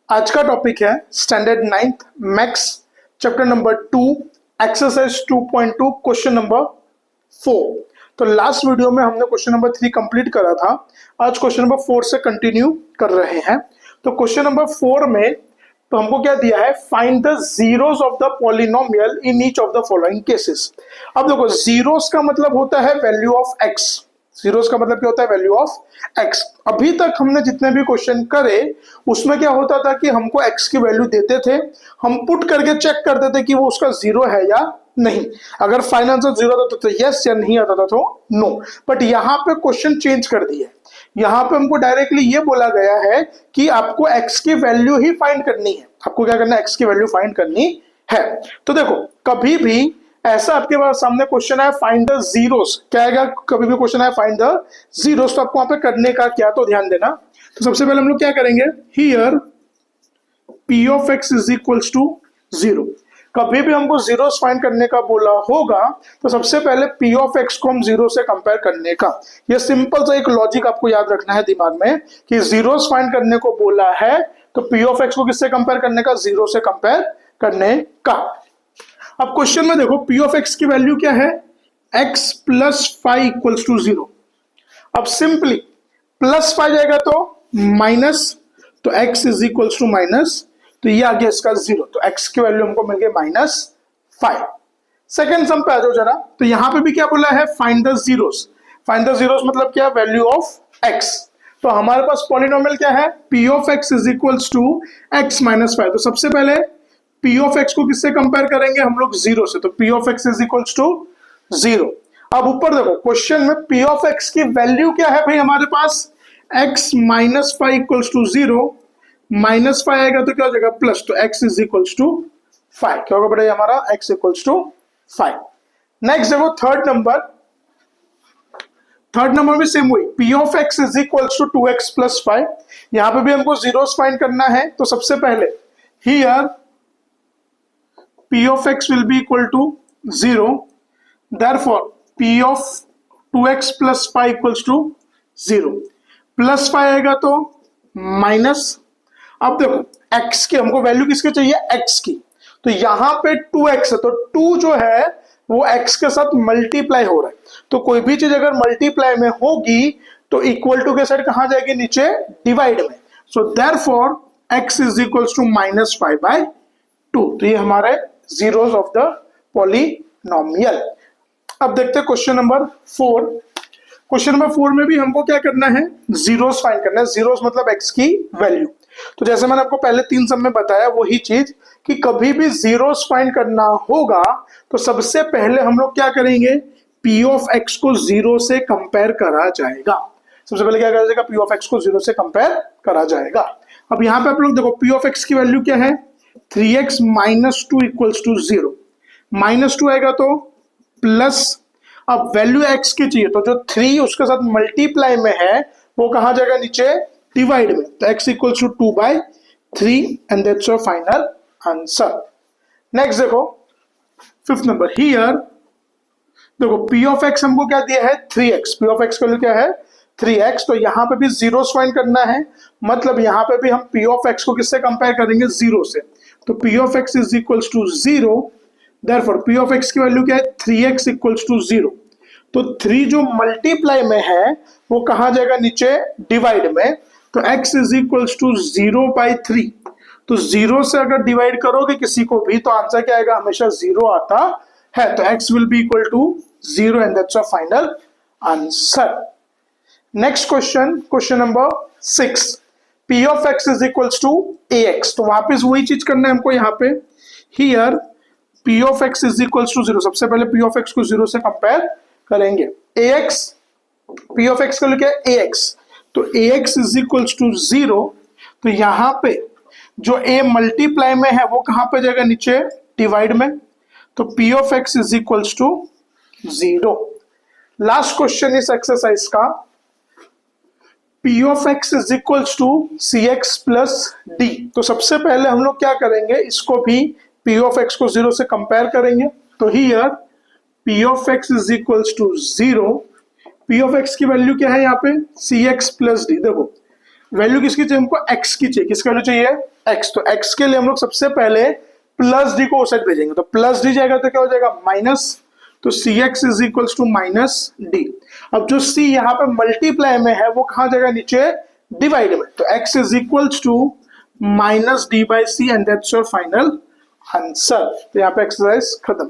आज का टॉपिक है standard 9th maths chapter number 2 exercise 2.2 question number 4। तो लास्ट वीडियो में हमने क्वेश्चन नंबर 3 कंप्लीट करा था। आज क्वेश्चन नंबर 4 से कंटिन्यू कर रहे हैं। तो क्वेश्चन नंबर 4 में तो हमको क्या दिया है, find the zeros of the polynomial in each of the following cases. अब देखो जीरोस का मतलब होता है वैल्यू ऑफ एक्स। जीरोस का मतलब क्या होता है, वैल्यू ऑफ एक्स। अभी तक हमने जितने भी क्वेश्चन करे उसमें क्या होता था कि हमको एक्स की वैल्यू देते थे, हम पुट करके चेक करते थे कि वो उसका जीरो है या नहीं। अगर फाइनल आंसर जीरो आता तो यस, या नहीं आता था तो नो। बट यहाँ पे क्वेश्चन चेंज कर दिया। यहाँ पे हमको डायरेक्टली ये बोला गया है कि आपको एक्स की वैल्यू ही फाइंड करनी है। आपको क्या करना है, एक्स की वैल्यू फाइंड करनी है। तो देखो कभी भी ऐसा आपके पास सामने क्वेश्चन है फाइंड द जीरोस, क्या आएगा, कभी भी क्वेश्चन है फाइंड द जीरोस, तो आपको वहां पे करने का क्या, तो ध्यान देना। तो सबसे पहले हम लोग क्या करेंगे, here p of x is equals to zero. कभी भी हमको जीरोस फाइंड करने का बोला होगा तो सबसे पहले p ऑफ x को हम जीरो से कंपेयर करने का, ये सिंपल सा एक लॉजिक आपको याद रखना है दिमाग में कि जीरोस फाइंड करने को बोला है तो p ऑफ x को किससे कंपेयर करने का, जीरो से कंपेयर करने का। अब क्वेश्चन में देखो p ऑफ x की वैल्यू क्या है, x plus 5 equals to zero. अब सिंपली प्लस 5 जाएगा तो माइनस, तो x is equals to minus, तो ये आ गया इसका जीरो। तो x की वैल्यू हमको मिल गई -5। सेकेंड सम पे आ जाओ जरा। तो यहां पे भी क्या बोला है, find the zeros. Find the zeros मतलब क्या, वैल्यू ऑफ x। तो हमारे पास पॉलिनोमियल क्या है, p of x is equals to x minus 5। तो सबसे पहले p ऑफ x को किससे कंपेयर करेंगे हम लोग, जीरो से। तो p of x is equals to zero. अब ऊपर देखो क्वेश्चन में p ऑफ x की वैल्यू क्या है भाई हमारे पास, x minus 5 equals to zero. Minus 5 आएगा तो क्या हो जाएगा, प्लस, तो x इज इक्वल्स टू 5। क्या होगा बेटा हमारा, x इक्वल्स टू 5। नेक्स्ट देखो थर्ड नंबर में सेम वही, p of x is equals to 2x plus 5। यहां पे भी हमको जीरोस फाइंड करना है। तो सबसे पहले here p of x will be equal to 0, therefore p of 2x plus 5 equals to 0। Plus 5 आएगा तो माइनस। अब देखो x की हमको वैल्यू किसके चाहिए, x की। तो यहां पे 2x है तो 2 जो है वो x के साथ मल्टीप्लाई हो रहा है। तो कोई भी चीज अगर मल्टीप्लाई में होगी तो इक्वल टू के साइड कहां जाएगी, नीचे डिवाइड में। So therefore x is equals to -5/2। तो ये हमारे जीरोस ऑफ द पॉलिनोमियल। अब देखते हैं क्वेश्चन नंबर 4। क्वेश्चन नंबर 4 में भी हमको क्या करना है, जीरोस फाइंड करना है। जीरोस मतलब x की वैल्यू। तो जैसे मैंने आपको पहले 3 सम में बताया वही चीज कि कभी भी जीरोस फाइंड करना होगा तो सबसे पहले हम लोग क्या करेंगे, p ऑफ x को जीरो से कंपेयर करा जाएगा। सबसे पहले क्या करा जाएगा, p ऑफ x को जीरो से कंपेयर करा जाएगा। अब यहाँ पे आप लोग देखो p ऑफ x की वैल्यू क्या है, 3x माइनस 2 इक्वल्स टू 0। -2 आएगा तो प्लस, अब वैल्यू x की चाहिए तो जो 3 उसके साथ मल्टीप्लाई में है वो कहां जाएगा, नीचे डिवाइड में। तो x equals to 2/3 and that's your final answer. Next देखो फिफ्थ नंबर, हियर देखो p ऑफ x हमको क्या दिया है, 3x। p ऑफ x का वैल्यू क्या है, 3x। तो यहां पे भी जीरोस फाइंड करना है, मतलब यहां पे भी हम p ऑफ x को किससे कंपेयर करेंगे, जीरो से। तो p of x is equals to 0, therefore p of x की वैल्यू क्या है, 3x इक्वल्स टू 0। तो 3 जो मल्टीप्लाई में है वो कहां जाएगा, नीचे डिवाइड में। तो x इज इक्वल्स टू 0/3। तो 0 से अगर डिवाइड करोगे किसी को भी तो आंसर क्या आएगा, हमेशा 0 आता है। तो x will be equal to 0 and that's your final answer. Next question, question number 6, p of x is equals to ax। तो वापस वही चीज करना है हमको यहाँ पे, here p of x is equals to 0। सबसे पहले p ऑफ x को 0 से कंपेयर करेंगे। ax, p ऑफ x का क्या है, ax। तो ax इज इक्वल्स टू 0। तो यहाँ पे जो a मल्टीप्लाई में है वो कहां पे जाएगा, नीचे डिवाइड में। तो p of x is equals to 0। Last question इस एक्सरसाइज का, p of x is equals to cx plus d। तो सबसे पहले हम लोग क्या करेंगे, इसको भी p ऑफ x को 0 से कंपेयर करेंगे। तो here p of x is equals to 0। p of x की वैल्यू क्या है यहाँ पे, cx प्लस d। देखो वैल्यू किसकी चाहिए हमको, x की चाहिए। किसकी वैल्यू चाहिए, x। तो x के लिए हम लोग सबसे पहले प्लस डी को उस साइड भेजेंगे, तो प्लस डी जाएगा तो क्या हो जाएगा माइनस, तो cx is equals to minus D. अब जो c यहाँ पे मल्टीप्लाई में है वो कहाँ जाएगा, नीचे डिवाइड में, तो x is equals to minus D by C and that's your final answer. तो यहाँ पे एक्सरसाइज खत्म।